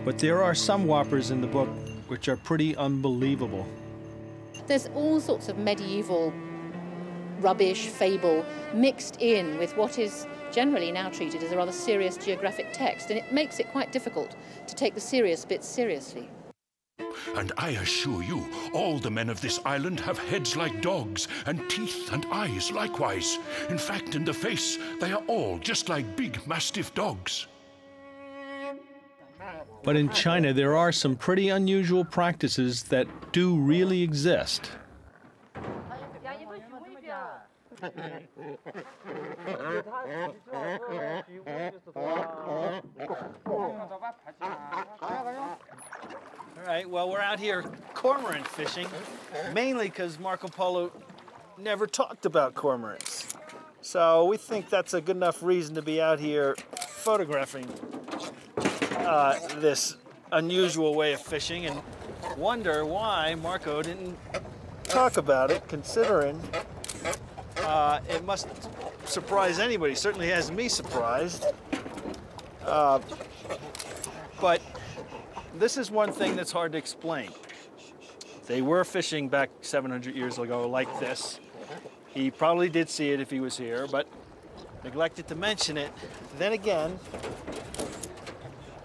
But there are some whoppers in the book which are pretty unbelievable. There's all sorts of medieval rubbish, fable, mixed in with what is generally now treated as a rather serious geographic text, and it makes it quite difficult to take the serious bits seriously. And I assure you, all the men of this island have heads like dogs, and teeth and eyes likewise. In fact, in the face, they are all just like big mastiff dogs. But in China, there are some pretty unusual practices that do really exist. All right, well, we're out here cormorant fishing, mainly because Marco Polo never talked about cormorants. So we think that's a good enough reason to be out here photographing this unusual way of fishing, and wonder why Marco didn't talk about it, considering it must surprise anybody. Certainly has me surprised. But this is one thing that's hard to explain. They were fishing back 700 years ago like this. He probably did see it if he was here, but neglected to mention it. Then again,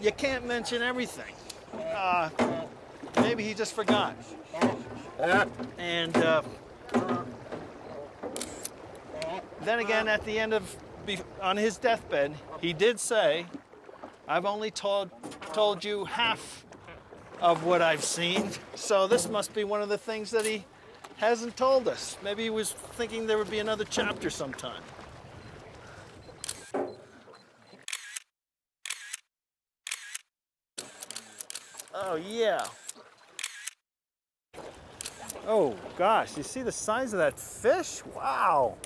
you can't mention everything. Maybe he just forgot. And then again, at the end of, on his deathbed, he did say, I've only told you half of what I've seen, so this must be one of the things that he hasn't told us. Maybe he was thinking there would be another chapter sometime. Oh, yeah. Oh, gosh, you see the size of that fish? Wow.